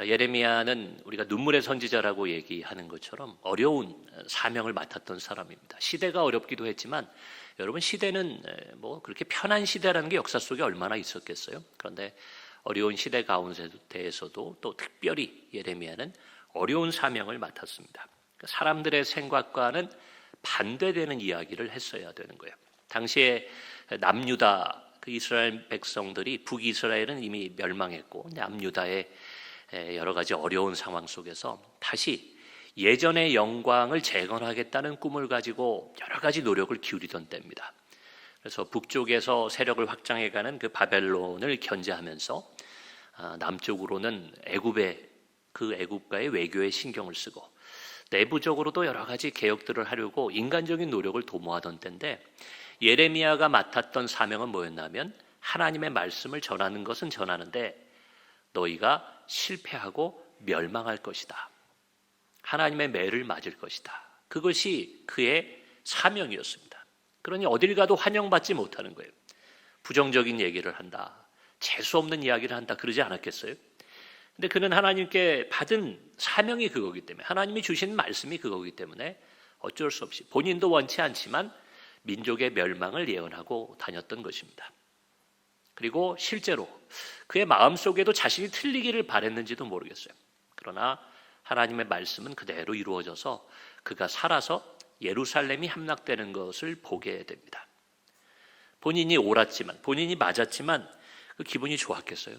예레미야는 우리가 눈물의 선지자라고 얘기하는 것처럼 어려운 사명을 맡았던 사람입니다. 시대가 어렵기도 했지만 여러분, 시대는 뭐 그렇게 편한 시대라는 게 역사 속에 얼마나 있었겠어요? 그런데 어려운 시대 가운데에서도 또 특별히 예레미야는 어려운 사명을 맡았습니다. 사람들의 생각과는 반대되는 이야기를 했어야 되는 거예요. 당시에 남유다 그 이스라엘 백성들이, 북이스라엘은 이미 멸망했고 남유다의 여러 가지 어려운 상황 속에서 다시 예전의 영광을 재건하겠다는 꿈을 가지고 여러 가지 노력을 기울이던 때입니다. 그래서 북쪽에서 세력을 확장해가는 그 바벨론을 견제하면서 남쪽으로는 애굽과의 외교에 신경을 쓰고 내부적으로도 여러 가지 개혁들을 하려고 인간적인 노력을 도모하던 때인데, 예레미야가 맡았던 사명은 뭐였냐면 하나님의 말씀을 전하는 것은 전하는데 너희가 실패하고 멸망할 것이다. 하나님의 매를 맞을 것이다. 그것이 그의 사명이었습니다. 그러니 어딜 가도 환영받지 못하는 거예요. 부정적인 얘기를 한다, 재수없는 이야기를 한다, 그러지 않았겠어요? 근데 그는 하나님께 받은 사명이 그거기 때문에, 하나님이 주신 말씀이 그거기 때문에 어쩔 수 없이 본인도 원치 않지만 민족의 멸망을 예언하고 다녔던 것입니다. 그리고 실제로 그의 마음속에도 자신이 틀리기를 바랬는지도 모르겠어요. 그러나 하나님의 말씀은 그대로 이루어져서 그가 살아서 예루살렘이 함락되는 것을 보게 됩니다. 본인이 옳았지만, 본인이 맞았지만 그 기분이 좋았겠어요?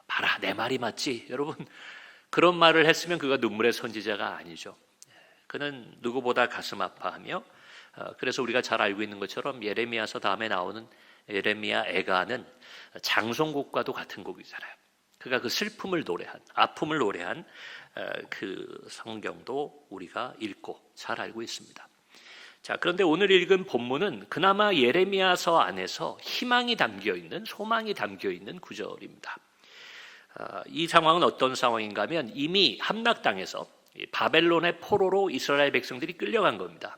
봐라, 내 말이 맞지? 여러분, 그런 말을 했으면 그가 눈물의 선지자가 아니죠. 그는 누구보다 가슴 아파하며, 그래서 우리가 잘 알고 있는 것처럼 예레미야서 다음에 나오는 예레미야 애가는 장송곡과도 같은 곡이잖아요. 그가 그 슬픔을 노래한, 아픔을 노래한 그 성경도 우리가 읽고 잘 알고 있습니다. 자, 그런데 오늘 읽은 본문은 그나마 예레미야서 안에서 희망이 담겨있는, 소망이 담겨있는 구절입니다. 이 상황은 어떤 상황인가 하면 이미 함락당해서 바벨론의 포로로 이스라엘 백성들이 끌려간 겁니다.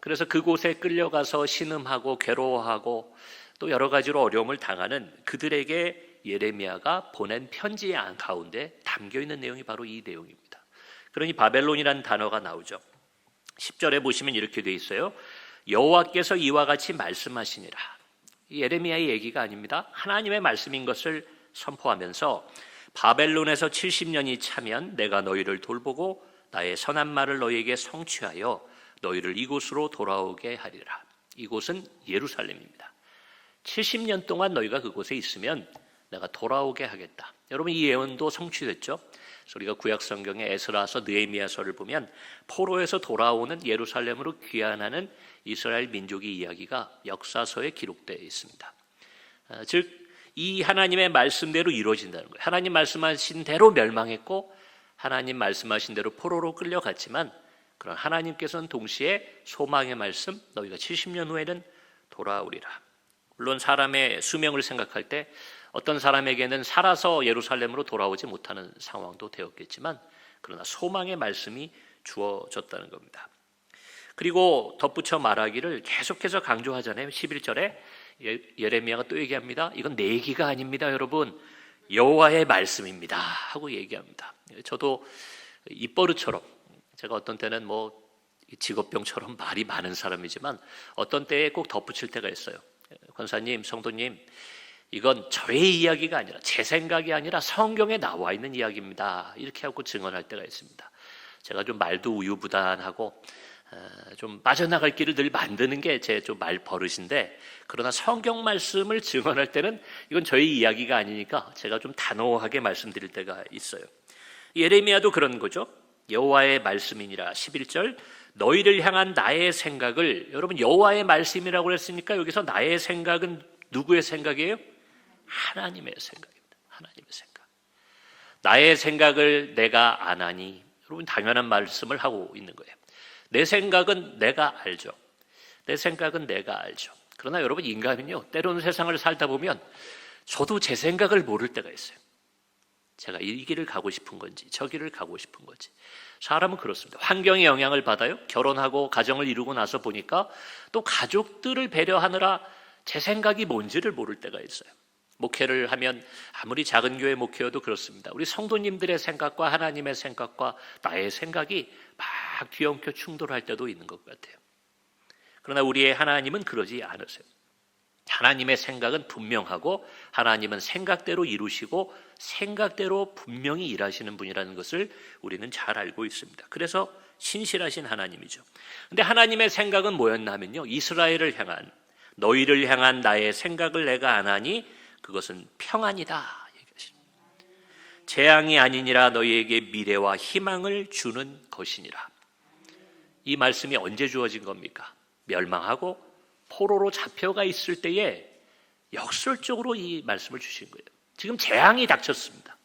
그래서 그곳에 끌려가서 신음하고 괴로워하고 또 여러 가지로 어려움을 당하는 그들에게 예레미야가 보낸 편지 가운데 담겨있는 내용이 바로 이 내용입니다. 그러니 바벨론이라는 단어가 나오죠. 10절에 보시면 이렇게 돼 있어요. 여호와께서 이와 같이 말씀하시니라. 예레미야의 얘기가 아닙니다. 하나님의 말씀인 것을 선포하면서 바벨론에서 70년이 차면 내가 너희를 돌보고 나의 선한 말을 너희에게 성취하여 너희를 이곳으로 돌아오게 하리라. 이곳은 예루살렘입니다. 70년 동안 너희가 그곳에 있으면 내가 돌아오게 하겠다. 여러분, 이 예언도 성취됐죠? 그래서 우리가 구약성경의 에스라서, 느헤미야서를 보면 포로에서 돌아오는 예루살렘으로 귀환하는 이스라엘 민족의 이야기가 역사서에 기록되어 있습니다. 즉 이 하나님의 말씀대로 이루어진다는 거예요. 하나님 말씀하신 대로 멸망했고 하나님 말씀하신 대로 포로로 끌려갔지만, 그런 하나님께서는 동시에 소망의 말씀, 너희가 70년 후에는 돌아오리라. 물론 사람의 수명을 생각할 때 어떤 사람에게는 살아서 예루살렘으로 돌아오지 못하는 상황도 되었겠지만, 그러나 소망의 말씀이 주어졌다는 겁니다. 그리고 덧붙여 말하기를 계속해서 강조하잖아요. 11절에 예레미야가 또 얘기합니다. 이건 내 얘기가 아닙니다, 여러분. 여호와의 말씀입니다 하고 얘기합니다. 저도 입버릇처럼, 제가 어떤 때는 뭐 직업병처럼 말이 많은 사람이지만 어떤 때에 꼭 덧붙일 때가 있어요. 권사님, 성도님, 이건 저의 이야기가 아니라, 제 생각이 아니라 성경에 나와 있는 이야기입니다, 이렇게 하고 증언할 때가 있습니다. 제가 좀 말도 우유부단하고 좀 빠져나갈 길을 늘 만드는 게 제 좀 말 버릇인데, 그러나 성경 말씀을 증언할 때는 이건 저희 이야기가 아니니까 제가 좀 단호하게 말씀드릴 때가 있어요. 예레미야도 그런 거죠. 여호와의 말씀이니라. 11절, 너희를 향한 나의 생각을, 여러분, 여호와의 말씀이라고 했으니까 여기서 나의 생각은 누구의 생각이에요? 하나님의 생각입니다. 하나님의 생각. 나의 생각을 내가 아나니, 여러분, 당연한 말씀을 하고 있는 거예요. 내 생각은 내가 알죠. 내 생각은 내가 알죠. 그러나 여러분, 인간은요, 때로는 세상을 살다 보면 저도 제 생각을 모를 때가 있어요. 제가 이 길을 가고 싶은 건지 저 길을 가고 싶은 건지. 사람은 그렇습니다. 환경의 영향을 받아요. 결혼하고 가정을 이루고 나서 보니까 또 가족들을 배려하느라 제 생각이 뭔지를 모를 때가 있어요. 목회를 하면 아무리 작은 교회 목회여도 그렇습니다. 우리 성도님들의 생각과 하나님의 생각과 나의 생각이 막 뒤엉켜 충돌할 때도 있는 것 같아요. 그러나 우리의 하나님은 그러지 않으세요. 하나님의 생각은 분명하고 하나님은 생각대로 이루시고 생각대로 분명히 일하시는 분이라는 것을 우리는 잘 알고 있습니다. 그래서 신실하신 하나님이죠. 그런데 하나님의 생각은 뭐였나 하면요, 이스라엘을 향한, 너희를 향한 나의 생각을 내가 아나니 그것은 평안이다 얘기하십니다. 재앙이 아니니라 너희에게 미래와 희망을 주는 것이니라. 이 말씀이 언제 주어진 겁니까? 멸망하고 포로로 잡혀가 있을 때에 역설적으로 이 말씀을 주신 거예요. 지금 재앙이 닥쳤습니다.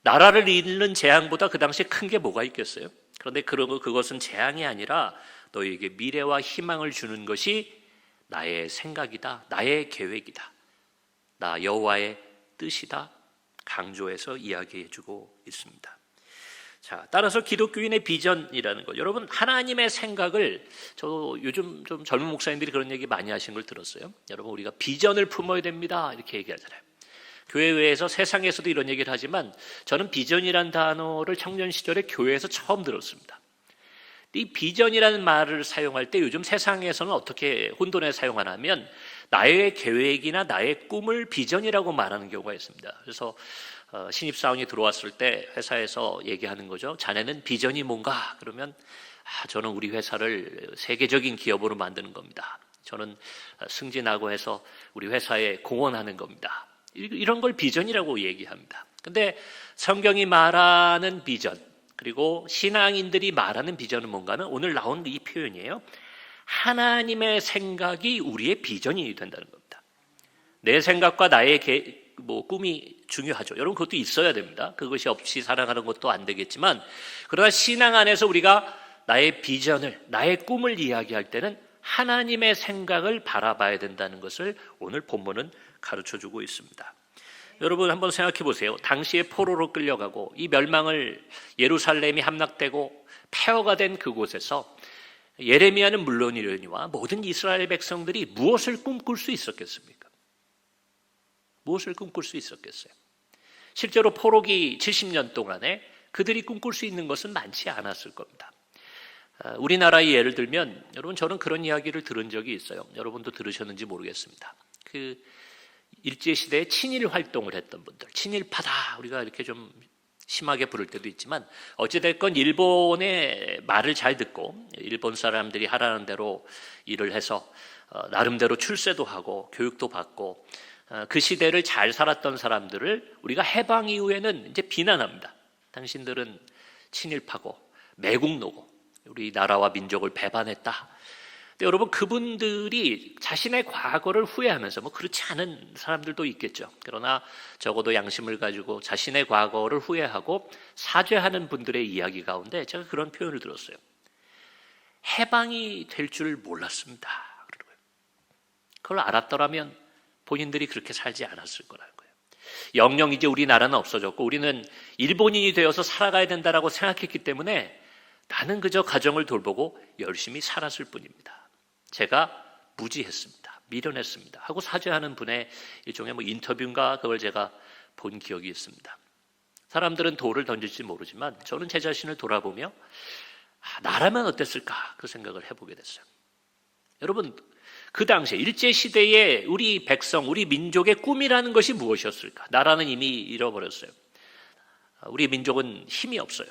나라를 잃는 재앙보다 그 당시에 큰 게 뭐가 있겠어요? 그런데 그것은 재앙이 아니라 너희에게 미래와 희망을 주는 것이 나의 생각이다, 나의 계획이다, 나 여호와의 뜻이다 강조해서 이야기해주고 있습니다. 자, 따라서 기독교인의 비전이라는 것, 여러분 하나님의 생각을, 저 요즘 좀 젊은 목사님들이 그런 얘기 많이 하시는 걸 들었어요. 여러분 우리가 비전을 품어야 됩니다 이렇게 얘기하잖아요. 교회에서 세상에서도 이런 얘기를 하지만 저는 비전이란 단어를 청년 시절에 교회에서 처음 들었습니다. 이 비전이라는 말을 사용할 때 요즘 세상에서는 어떻게 혼돈에 사용하냐면 나의 계획이나 나의 꿈을 비전이라고 말하는 경우가 있습니다. 그래서 신입사원이 들어왔을 때 회사에서 얘기하는 거죠. 자네는 비전이 뭔가? 그러면 저는 우리 회사를 세계적인 기업으로 만드는 겁니다. 저는 승진하고 해서 우리 회사에 공헌하는 겁니다. 이런 걸 비전이라고 얘기합니다. 근데 성경이 말하는 비전, 그리고 신앙인들이 말하는 비전은 뭔가 하면 오늘 나온 이 표현이에요. 하나님의 생각이 우리의 비전이 된다는 겁니다. 내 생각과 나의 꿈이 중요하죠. 여러분 그것도 있어야 됩니다. 그것이 없이 살아가는 것도 안 되겠지만, 그러나 신앙 안에서 우리가 나의 비전을, 나의 꿈을 이야기할 때는 하나님의 생각을 바라봐야 된다는 것을 오늘 본문은 가르쳐주고 있습니다. 여러분 한번 생각해 보세요. 당시에 포로로 끌려가고 이 멸망을, 예루살렘이 함락되고 폐허가 된 그곳에서 예레미야는 물론이려니와 모든 이스라엘 백성들이 무엇을 꿈꿀 수 있었겠습니까? 무엇을 꿈꿀 수 있었겠어요? 실제로 포로기 70년 동안에 그들이 꿈꿀 수 있는 것은 많지 않았을 겁니다. 우리나라의 예를 들면, 여러분 저는 그런 이야기를 들은 적이 있어요. 여러분도 들으셨는지 모르겠습니다. 일제시대에 친일 활동을 했던 분들, 친일파다 우리가 이렇게 좀 심하게 부를 때도 있지만, 어찌됐건 일본의 말을 잘 듣고 일본 사람들이 하라는 대로 일을 해서 나름대로 출세도 하고 교육도 받고 그 시대를 잘 살았던 사람들을 우리가 해방 이후에는 이제 비난합니다. 당신들은 친일파고 매국노고 우리 나라와 민족을 배반했다. 근데 여러분 그분들이 자신의 과거를 후회하면서, 그렇지 않은 사람들도 있겠죠. 그러나 적어도 양심을 가지고 자신의 과거를 후회하고 사죄하는 분들의 이야기 가운데 제가 그런 표현을 들었어요. 해방이 될 줄 몰랐습니다. 그걸 알았더라면 본인들이 그렇게 살지 않았을 거라는 거예요. 영영 이제 우리나라는 없어졌고 우리는 일본인이 되어서 살아가야 된다라고 생각했기 때문에 나는 그저 가정을 돌보고 열심히 살았을 뿐입니다. 제가 무지했습니다. 미련했습니다. 하고 사죄하는 분의 일종의 인터뷰인가 그걸 제가 본 기억이 있습니다. 사람들은 돌을 던질지 모르지만 저는 제 자신을 돌아보며 나라면 어땠을까 그 생각을 해보게 됐어요. 여러분 그 당시에 일제시대에 우리 백성, 우리 민족의 꿈이라는 것이 무엇이었을까? 나라는 이미 잃어버렸어요. 우리 민족은 힘이 없어요.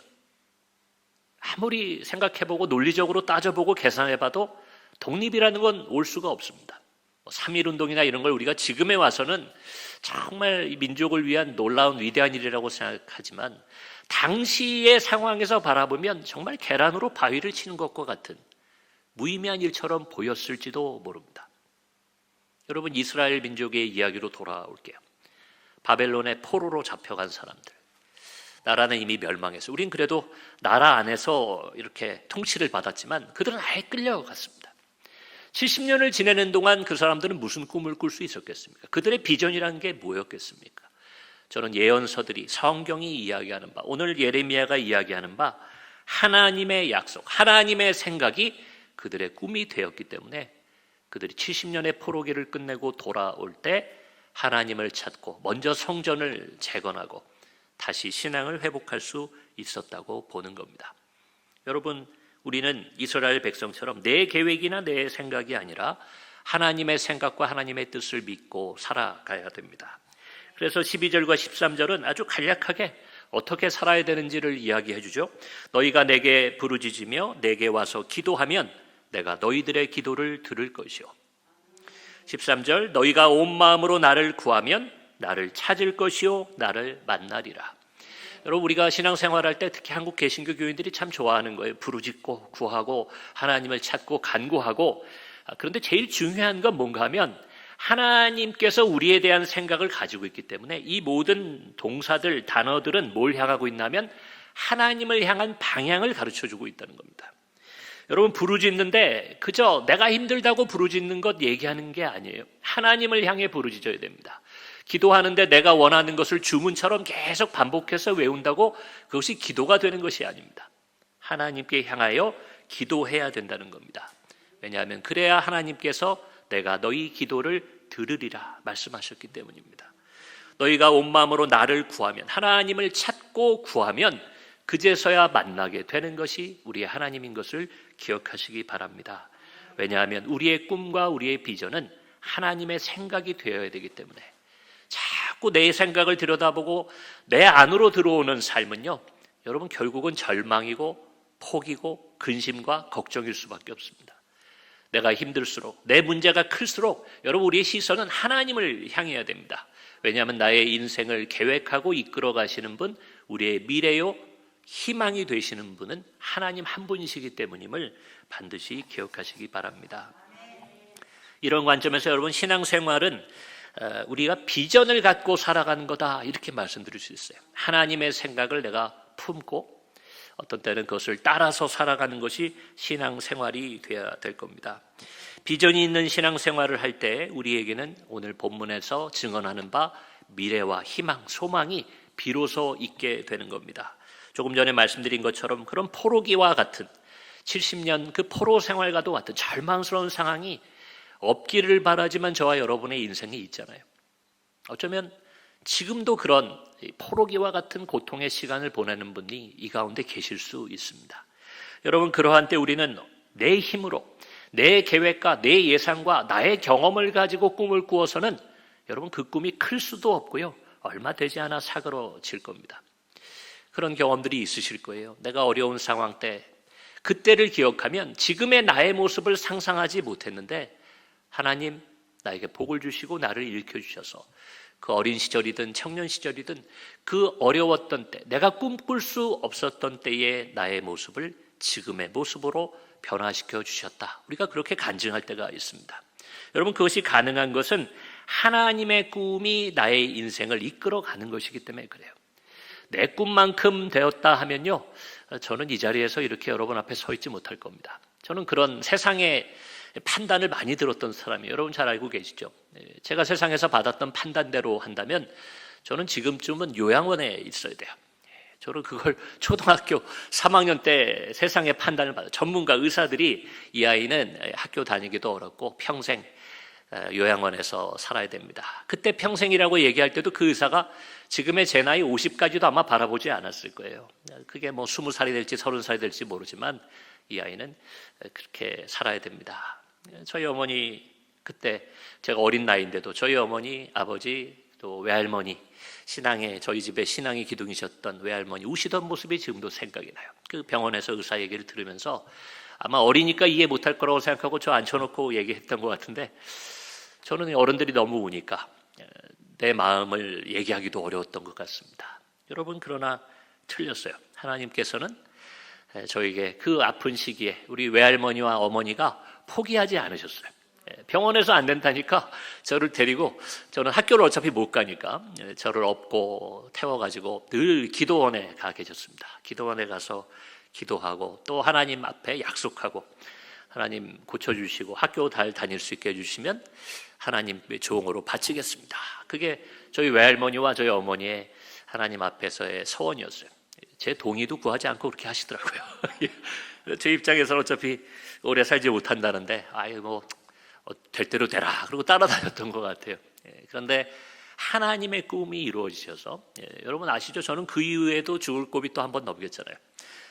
아무리 생각해보고 논리적으로 따져보고 계산해봐도 독립이라는 건 올 수가 없습니다. 3.1운동이나 이런 걸 우리가 지금에 와서는 정말 이 민족을 위한 놀라운 위대한 일이라고 생각하지만 당시의 상황에서 바라보면 정말 계란으로 바위를 치는 것과 같은 무의미한 일처럼 보였을지도 모릅니다. 여러분 이스라엘 민족의 이야기로 돌아올게요. 바벨론의 포로로 잡혀간 사람들, 나라는 이미 멸망해서 우린 그래도 나라 안에서 이렇게 통치를 받았지만 그들은 아예 끌려갔습니다. 70년을 지내는 동안 그 사람들은 무슨 꿈을 꿀 수 있었겠습니까? 그들의 비전이라는 게 뭐였겠습니까? 저는 예언서들이, 성경이 이야기하는 바, 오늘 예레미야가 이야기하는 바 하나님의 약속, 하나님의 생각이 그들의 꿈이 되었기 때문에 그들이 70년의 포로기를 끝내고 돌아올 때 하나님을 찾고 먼저 성전을 재건하고 다시 신앙을 회복할 수 있었다고 보는 겁니다. 여러분, 우리는 이스라엘 백성처럼 내 계획이나 내 생각이 아니라 하나님의 생각과 하나님의 뜻을 믿고 살아가야 됩니다. 그래서 12절과 13절은 아주 간략하게 어떻게 살아야 되는지를 이야기해 주죠. 너희가 내게 부르짖으며 내게 와서 기도하면 내가 너희들의 기도를 들을 것이요. 13절 너희가 온 마음으로 나를 구하면 나를 찾을 것이요 나를 만나리라. 여러분, 우리가 신앙생활할 때 특히 한국 개신교 교인들이 참 좋아하는 거예요. 부르짖고 구하고 하나님을 찾고 간구하고. 그런데 제일 중요한 건 뭔가 하면 하나님께서 우리에 대한 생각을 가지고 있기 때문에 이 모든 동사들, 단어들은 뭘 향하고 있냐면 하나님을 향한 방향을 가르쳐주고 있다는 겁니다. 여러분, 부르짖는데 그저 내가 힘들다고 부르짖는 것 얘기하는 게 아니에요. 하나님을 향해 부르짖어야 됩니다. 기도하는데 내가 원하는 것을 주문처럼 계속 반복해서 외운다고 그것이 기도가 되는 것이 아닙니다. 하나님께 향하여 기도해야 된다는 겁니다. 왜냐하면 그래야 하나님께서 내가 너희 기도를 들으리라 말씀하셨기 때문입니다. 너희가 온 마음으로 나를 구하면, 하나님을 찾고 구하면 그제서야 만나게 되는 것이 우리의 하나님인 것을 기억하시기 바랍니다. 왜냐하면 우리의 꿈과 우리의 비전은 하나님의 생각이 되어야 되기 때문에 자꾸 내 생각을 들여다보고 내 안으로 들어오는 삶은요, 여러분 결국은 절망이고 포기고 근심과 걱정일 수밖에 없습니다. 내가 힘들수록, 내 문제가 클수록 여러분 우리의 시선은 하나님을 향해야 됩니다. 왜냐하면 나의 인생을 계획하고 이끌어 가시는 분, 우리의 미래요 희망이 되시는 분은 하나님 한 분이시기 때문임을 반드시 기억하시기 바랍니다. 이런 관점에서 여러분 신앙생활은 우리가 비전을 갖고 살아가는 거다 이렇게 말씀드릴 수 있어요. 하나님의 생각을 내가 품고 어떤 때는 그것을 따라서 살아가는 것이 신앙생활이 되어야 될 겁니다. 비전이 있는 신앙생활을 할 때 우리에게는 오늘 본문에서 증언하는 바 미래와 희망, 소망이 비로소 있게 되는 겁니다. 조금 전에 말씀드린 것처럼 그런 포로기와 같은 70년 그 포로 생활과도 같은 절망스러운 상황이 없기를 바라지만 저와 여러분의 인생에 있잖아요. 어쩌면 지금도 그런 포로기와 같은 고통의 시간을 보내는 분이 이 가운데 계실 수 있습니다. 여러분, 그러한 때 우리는 내 힘으로 내 계획과 내 예상과 나의 경험을 가지고 꿈을 꾸어서는 여러분 그 꿈이 클 수도 없고요, 얼마 되지 않아 사그러질 겁니다. 그런 경험들이 있으실 거예요. 내가 어려운 상황 때 그때를 기억하면 지금의 나의 모습을 상상하지 못했는데 하나님 나에게 복을 주시고 나를 일으켜주셔서 그 어린 시절이든 청년 시절이든 그 어려웠던 때, 내가 꿈꿀 수 없었던 때의 나의 모습을 지금의 모습으로 변화시켜 주셨다. 우리가 그렇게 간증할 때가 있습니다. 여러분, 그것이 가능한 것은 하나님의 꿈이 나의 인생을 이끌어가는 것이기 때문에 그래요. 내 꿈만큼 되었다 하면요, 저는 이 자리에서 이렇게 여러분 앞에 서 있지 못할 겁니다. 저는 그런 세상의 판단을 많이 들었던 사람이에요. 여러분 잘 알고 계시죠? 제가 세상에서 받았던 판단대로 한다면 저는 지금쯤은 요양원에 있어야 돼요. 저는 그걸 초등학교 3학년 때 세상의 판단을 받아 전문가 의사들이 이 아이는 학교 다니기도 어렵고 평생 요양원에서 살아야 됩니다. 그때 평생이라고 얘기할 때도 그 의사가 지금의 제 나이 50까지도 아마 바라보지 않았을 거예요. 그게 뭐 20살이 될지 30살이 될지 모르지만 이 아이는 그렇게 살아야 됩니다. 저희 어머니, 그때 제가 어린 나이인데도 저희 어머니, 아버지, 또 외할머니, 저희 집에 신앙의 기둥이셨던 외할머니 우시던 모습이 지금도 생각이 나요. 그 병원에서 의사 얘기를 들으면서 아마 어리니까 이해 못할 거라고 생각하고 저 앉혀놓고 얘기했던 것 같은데, 저는 어른들이 너무 우니까 내 마음을 얘기하기도 어려웠던 것 같습니다. 여러분, 그러나 틀렸어요. 하나님께서는 저에게 그 아픈 시기에 우리 외할머니와 어머니가 포기하지 않으셨어요. 병원에서 안 된다니까 저를 데리고, 저는 학교를 어차피 못 가니까 저를 업고 태워가지고 늘 기도원에 가 계셨습니다. 기도원에 가서 기도하고 또 하나님 앞에 약속하고, 하나님 고쳐주시고 학교 다닐 수 있게 해주시면 하나님의 종으로 바치겠습니다. 그게 저희 외할머니와 저희 어머니의 하나님 앞에서의 서원이었어요. 제 동의도 구하지 않고 그렇게 하시더라고요. 제 입장에서는 어차피 오래 살지 못한다는데 될 대로 되라 그러고 따라다녔던 것 같아요. 그런데 하나님의 꿈이 이루어지셔서, 여러분 아시죠? 저는 그 이후에도 죽을 고비 또 한 번 넘겼잖아요.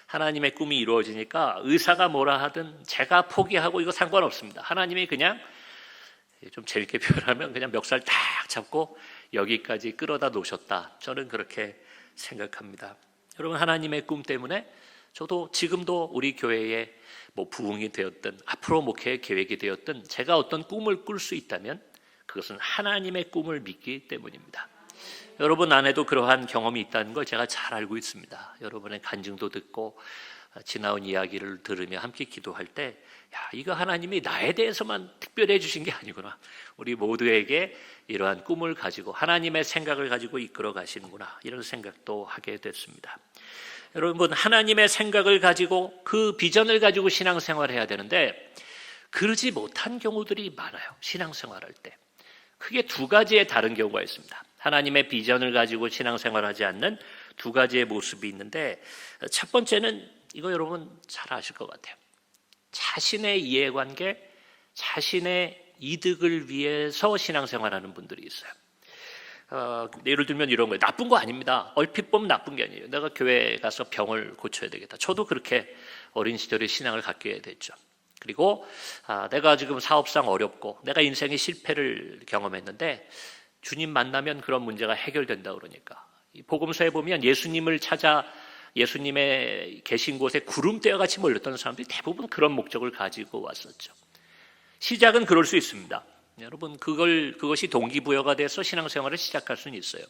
하나님의 꿈이 이루어지니까 의사가 뭐라 하든 제가 포기하고 이거 상관없습니다. 하나님이 그냥 좀 재밌게 표현하면 그냥 멱살 딱 잡고 여기까지 끌어다 놓으셨다. 저는 그렇게 생각합니다. 여러분, 하나님의 꿈 때문에 저도 지금도 우리 교회에 뭐 부흥이 되었든 앞으로 목회의 계획이 되었든 제가 어떤 꿈을 꿀 수 있다면 그것은 하나님의 꿈을 믿기 때문입니다. 여러분 안에도 그러한 경험이 있다는 걸 제가 잘 알고 있습니다. 여러분의 간증도 듣고 지나온 이야기를 들으며 함께 기도할 때, 이거 하나님이 나에 대해서만 특별히 해주신 게 아니구나. 우리 모두에게 이러한 꿈을 가지고 하나님의 생각을 가지고 이끌어 가시는구나. 이런 생각도 하게 됐습니다. 여러분, 하나님의 생각을 가지고 그 비전을 가지고 신앙생활을 해야 되는데 그러지 못한 경우들이 많아요. 신앙생활할 때. 크게 두 가지의 다른 경우가 있습니다. 하나님의 비전을 가지고 신앙생활하지 않는 두 가지의 모습이 있는데, 첫 번째는 이거 여러분 잘 아실 것 같아요. 자신의 이해관계, 자신의 이득을 위해서 신앙생활하는 분들이 있어요. 예를 들면 이런 거예요. 나쁜 거 아닙니다. 얼핏 보면 나쁜 게 아니에요. 내가 교회에 가서 병을 고쳐야 되겠다. 저도 그렇게 어린 시절에 신앙을 갖게 됐죠. 그리고 내가 지금 사업상 어렵고 내가 인생의 실패를 경험했는데 주님 만나면 그런 문제가 해결된다 그러니까, 이 복음서에 보면 예수님을 찾아 예수님의 계신 곳에 구름대와 같이 몰렸던 사람들이 대부분 그런 목적을 가지고 왔었죠. 시작은 그럴 수 있습니다. 여러분, 그것이 동기부여가 돼서 신앙생활을 시작할 수는 있어요.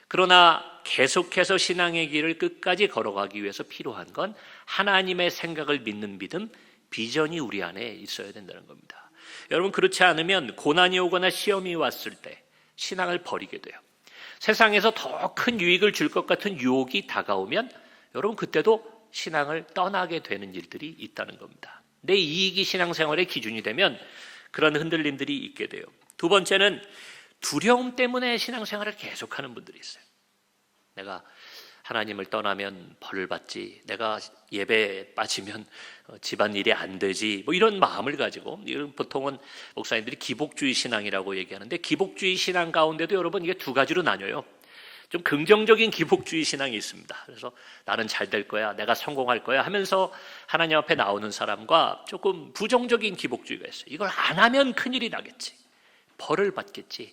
그러나 계속해서 신앙의 길을 끝까지 걸어가기 위해서 필요한 건 하나님의 생각을 믿는 믿음, 비전이 우리 안에 있어야 된다는 겁니다. 여러분, 그렇지 않으면 고난이 오거나 시험이 왔을 때 신앙을 버리게 돼요. 세상에서 더 큰 유익을 줄 것 같은 유혹이 다가오면 여러분 그때도 신앙을 떠나게 되는 일들이 있다는 겁니다. 내 이익이 신앙생활의 기준이 되면 그런 흔들림들이 있게 돼요. 두 번째는 두려움 때문에 신앙생활을 계속하는 분들이 있어요. 내가 하나님을 떠나면 벌을 받지, 내가 예배에 빠지면 집안일이 안 되지, 뭐 이런 마음을 가지고, 이런 보통은 목사님들이 기복주의 신앙이라고 얘기하는데, 기복주의 신앙 가운데도 여러분 이게 두 가지로 나뉘어요. 좀 긍정적인 기복주의 신앙이 있습니다. 그래서 나는 잘 될 거야, 내가 성공할 거야 하면서 하나님 앞에 나오는 사람과 조금 부정적인 기복주의가 있어요. 이걸 안 하면 큰일이 나겠지, 벌을 받겠지,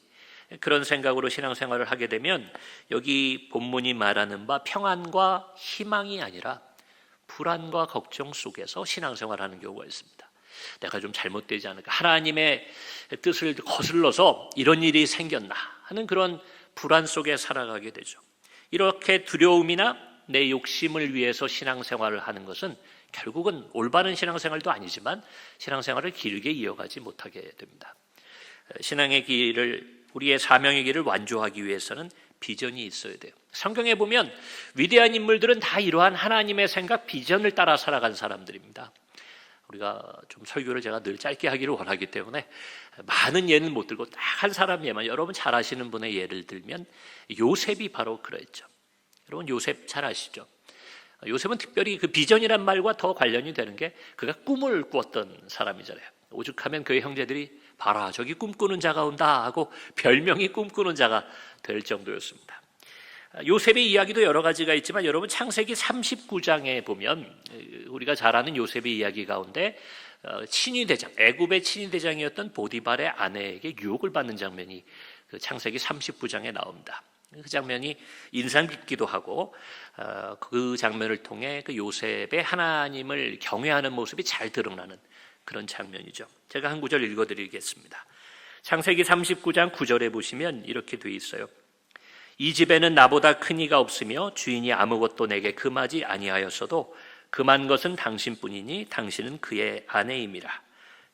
그런 생각으로 신앙생활을 하게 되면 여기 본문이 말하는 바 평안과 희망이 아니라 불안과 걱정 속에서 신앙생활하는 경우가 있습니다. 내가 좀 잘못되지 않을까, 하나님의 뜻을 거슬러서 이런 일이 생겼나 하는 그런 불안 속에 살아가게 되죠. 이렇게 두려움이나 내 욕심을 위해서 신앙생활을 하는 것은 결국은 올바른 신앙생활도 아니지만 신앙생활을 길게 이어가지 못하게 됩니다. 신앙의 길을, 우리의 사명의 길을 완주하기 위해서는 비전이 있어야 돼요. 성경에 보면 위대한 인물들은 다 이러한 하나님의 생각, 비전을 따라 살아간 사람들입니다. 우리가 좀 설교를 제가 늘 짧게 하기를 원하기 때문에 많은 예는 못 들고 딱 한 사람 예만, 여러분 잘 아시는 분의 예를 들면 요셉이 바로 그랬죠. 여러분 요셉 잘 아시죠? 요셉은 특별히 그 비전이란 말과 더 관련이 되는 게 그가 꿈을 꾸었던 사람이잖아요. 오죽하면 그의 형제들이 봐라 저기 꿈꾸는 자가 온다 하고 별명이 꿈꾸는 자가 될 정도였습니다. 요셉의 이야기도 여러 가지가 있지만 여러분 창세기 39장에 보면 우리가 잘 아는 요셉의 이야기 가운데 친위대장, 애굽의 친위대장이었던 보디발의 아내에게 유혹을 받는 장면이 그 창세기 39장에 나옵니다. 그 장면이 인상 깊기도 하고 그 장면을 통해 그 요셉의 하나님을 경외하는 모습이 잘 드러나는 그런 장면이죠. 제가 한 구절 읽어드리겠습니다. 창세기 39장 9절에 보시면 이렇게 돼 있어요. 이 집에는 나보다 큰 이가 없으며 주인이 아무것도 내게 금하지 아니하였어도 금한 것은 당신뿐이니 당신은 그의 아내임이라.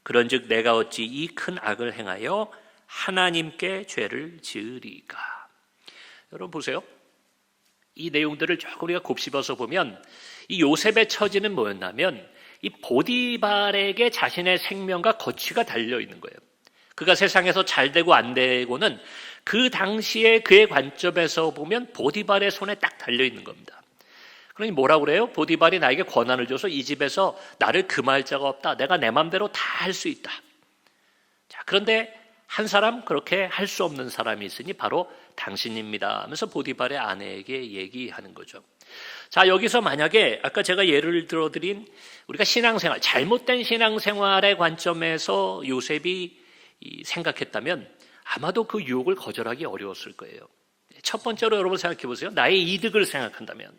그런즉 내가 어찌 이 큰 악을 행하여 하나님께 죄를 지으리까. 여러분 보세요. 이 내용들을 조금 우리가 곱씹어서 보면 이 요셉의 처지는 뭐였냐면 이 보디발에게 자신의 생명과 거취가 달려 있는 거예요. 그가 세상에서 잘 되고 안 되고는 그 당시에 그의 관점에서 보면 보디발의 손에 딱 달려 있는 겁니다. 그러니 뭐라고 그래요? 보디발이 나에게 권한을 줘서 이 집에서 나를 금할 자가 없다. 내가 내 맘대로 다 할 수 있다. 자, 그런데 한 사람 그렇게 할 수 없는 사람이 있으니 바로 당신입니다 하면서 보디발의 아내에게 얘기하는 거죠. 자, 여기서 만약에 아까 제가 예를 들어드린 우리가 신앙생활, 잘못된 신앙생활의 관점에서 요셉이 생각했다면 아마도 그 유혹을 거절하기 어려웠을 거예요. 첫 번째로 여러분 생각해 보세요. 나의 이득을 생각한다면,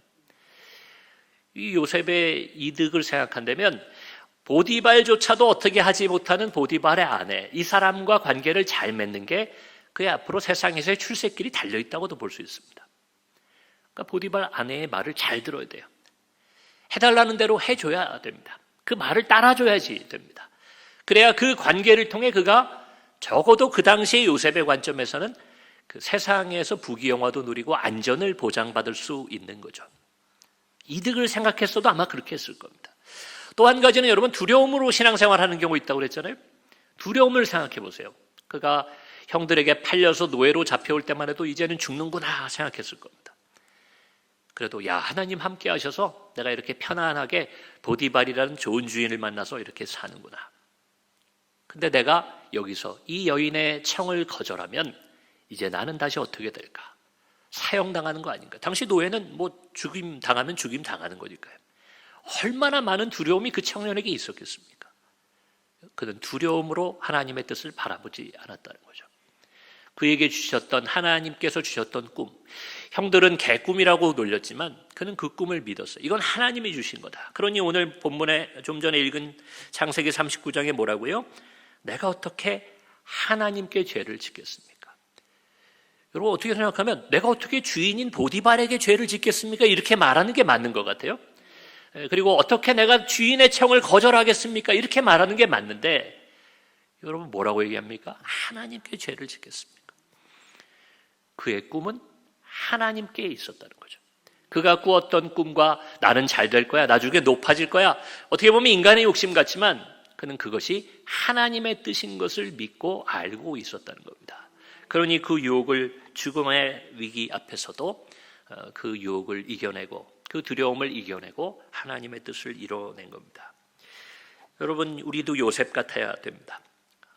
이 요셉의 이득을 생각한다면 보디발조차도 어떻게 하지 못하는 보디발의 아내, 이 사람과 관계를 잘 맺는 게 그의 앞으로 세상에서의 출세길이 달려있다고도 볼 수 있습니다. 그러니까 보디발 아내의 말을 잘 들어야 돼요. 해달라는 대로 해줘야 됩니다. 그 말을 따라줘야지 됩니다. 그래야 그 관계를 통해 그가 적어도 그 당시의 요셉의 관점에서는 그 세상에서 부귀영화도 누리고 안전을 보장받을 수 있는 거죠. 이득을 생각했어도 아마 그렇게 했을 겁니다. 또 한 가지는 여러분 두려움으로 신앙생활하는 경우 있다고 그랬잖아요. 두려움을 생각해 보세요. 그가 형들에게 팔려서 노예로 잡혀올 때만 해도 이제는 죽는구나 생각했을 겁니다. 그래도 야, 하나님 함께 하셔서 내가 이렇게 편안하게 보디발이라는 좋은 주인을 만나서 이렇게 사는구나. 근데 내가 여기서 이 여인의 청을 거절하면 이제 나는 다시 어떻게 될까? 사형당하는 거 아닌가? 당시 노예는 뭐 죽임 당하면 죽임 당하는 거니까요. 얼마나 많은 두려움이 그 청년에게 있었겠습니까? 그는 두려움으로 하나님의 뜻을 바라보지 않았다는 거죠. 그에게 주셨던 하나님께서 주셨던 꿈, 형들은 개꿈이라고 놀렸지만 그는 그 꿈을 믿었어요. 이건 하나님이 주신 거다. 그러니 오늘 본문에 좀 전에 읽은 창세기 39장에 뭐라고요? 내가 어떻게 하나님께 죄를 짓겠습니까? 여러분 어떻게 생각하면 내가 어떻게 주인인 보디발에게 죄를 짓겠습니까? 이렇게 말하는 게 맞는 것 같아요. 그리고 어떻게 내가 주인의 청을 거절하겠습니까? 이렇게 말하는 게 맞는데 여러분 뭐라고 얘기합니까? 하나님께 죄를 짓겠습니까? 그의 꿈은 하나님께 있었다는 거죠. 그가 꾸었던 꿈과 나는 잘 될 거야, 나중에 높아질 거야, 어떻게 보면 인간의 욕심 같지만 그는 그것이 하나님의 뜻인 것을 믿고 알고 있었다는 겁니다. 그러니 그 유혹을, 죽음의 위기 앞에서도 그 유혹을 이겨내고 그 두려움을 이겨내고 하나님의 뜻을 이뤄낸 겁니다. 여러분 우리도 요셉 같아야 됩니다.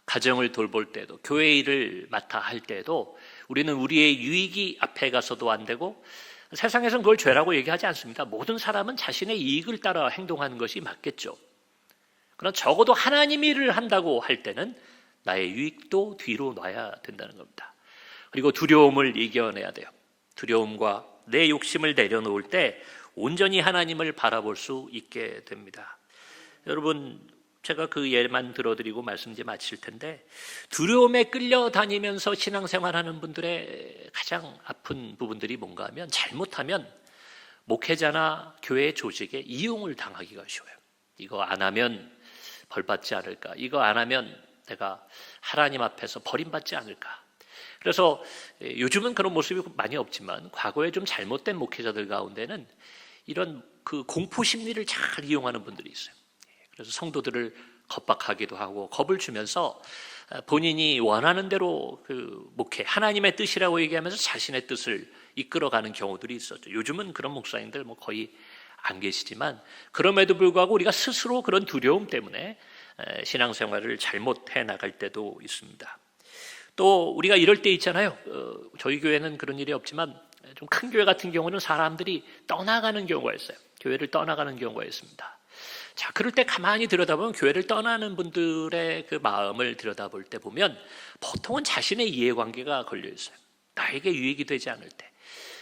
가정을 돌볼 때도, 교회 일을 맡아 할 때도 우리는 우리의 유익이 앞에 가서도 안 되고, 세상에서는 그걸 죄라고 얘기하지 않습니다. 모든 사람은 자신의 이익을 따라 행동하는 것이 맞겠죠. 그러나 적어도 하나님 일을 한다고 할 때는 나의 유익도 뒤로 놔야 된다는 겁니다. 그리고 두려움을 이겨내야 돼요. 두려움과 내 욕심을 내려놓을 때 온전히 하나님을 바라볼 수 있게 됩니다. 여러분 제가 그 예만 들어드리고 말씀 이제 마칠 텐데, 두려움에 끌려다니면서 신앙생활하는 분들의 가장 아픈 부분들이 뭔가 하면 잘못하면 목회자나 교회 조직에 이용을 당하기가 쉬워요. 이거 안 하면 벌받지 않을까? 이거 안 하면 내가 하나님 앞에서 버림받지 않을까? 그래서 요즘은 그런 모습이 많이 없지만 과거에 좀 잘못된 목회자들 가운데는 이런 그 공포 심리를 잘 이용하는 분들이 있어요. 그래서 성도들을 겁박하기도 하고 겁을 주면서 본인이 원하는 대로 그 목회, 하나님의 뜻이라고 얘기하면서 자신의 뜻을 이끌어가는 경우들이 있었죠. 요즘은 그런 목사님들 뭐 거의 안 계시지만 그럼에도 불구하고 우리가 스스로 그런 두려움 때문에 신앙생활을 잘못해 나갈 때도 있습니다. 또 우리가 이럴 때 있잖아요. 저희 교회는 그런 일이 없지만 좀 큰 교회 같은 경우는 사람들이 떠나가는 경우가 있어요. 교회를 떠나가는 경우가 있습니다. 자, 그럴 때 가만히 들여다보면 교회를 떠나는 분들의 그 마음을 들여다볼 때 보면 보통은 자신의 이해관계가 걸려 있어요. 나에게 유익이 되지 않을 때,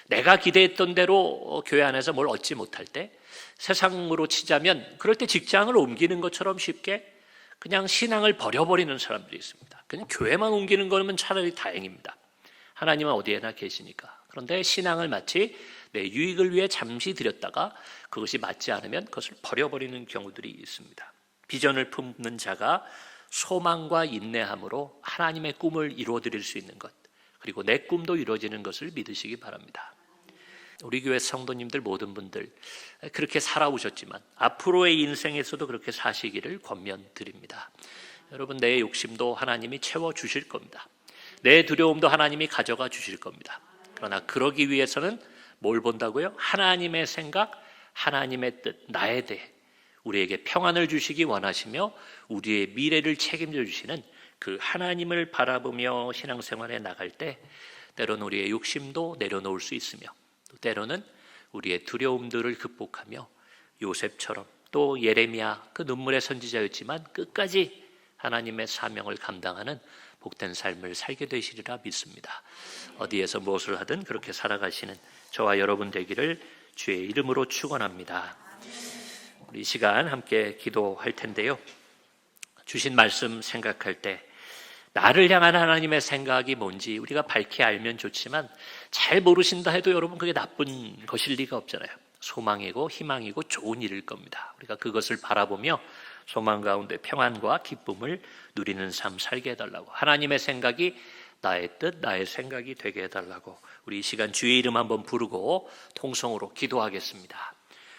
내가 기대했던 대로 교회 안에서 뭘 얻지 못할 때, 세상으로 치자면 그럴 때 직장을 옮기는 것처럼 쉽게 그냥 신앙을 버려버리는 사람들이 있습니다. 그냥 교회만 옮기는 거면 차라리 다행입니다. 하나님은 어디에나 계시니까. 그런데 신앙을 마치 내 유익을 위해 잠시 들였다가 그것이 맞지 않으면 그것을 버려버리는 경우들이 있습니다. 비전을 품는 자가 소망과 인내함으로 하나님의 꿈을 이루어드릴 수 있는 것, 그리고 내 꿈도 이루어지는 것을 믿으시기 바랍니다. 우리 교회 성도님들 모든 분들 그렇게 살아오셨지만 앞으로의 인생에서도 그렇게 사시기를 권면드립니다. 여러분 내 욕심도 하나님이 채워주실 겁니다. 내 두려움도 하나님이 가져가 주실 겁니다. 그러나 그러기 위해서는 뭘 본다고요? 하나님의 생각, 하나님의 뜻, 나에 대해 우리에게 평안을 주시기 원하시며 우리의 미래를 책임져 주시는 그 하나님을 바라보며 신앙생활에 나갈 때 때로는 우리의 욕심도 내려놓을 수 있으며 또 때로는 우리의 두려움들을 극복하며 요셉처럼 또 예레미야 그 눈물의 선지자였지만 끝까지 하나님의 사명을 감당하는 복된 삶을 살게 되시리라 믿습니다. 어디에서 무엇을 하든 그렇게 살아가시는 저와 여러분 되기를 주의 이름으로 축원합니다. 우리 이 시간 함께 기도할 텐데요. 주신 말씀 생각할 때 나를 향한 하나님의 생각이 뭔지 우리가 밝히 알면 좋지만 잘 모르신다 해도 여러분 그게 나쁜 것일 리가 없잖아요. 소망이고 희망이고 좋은 일일 겁니다. 우리가 그것을 바라보며 소망 가운데 평안과 기쁨을 누리는 삶 살게 해달라고, 하나님의 생각이 나의 뜻, 나의 생각이 되게 해달라고 우리 이 시간 주의 이름 한번 부르고 통성으로 기도하겠습니다.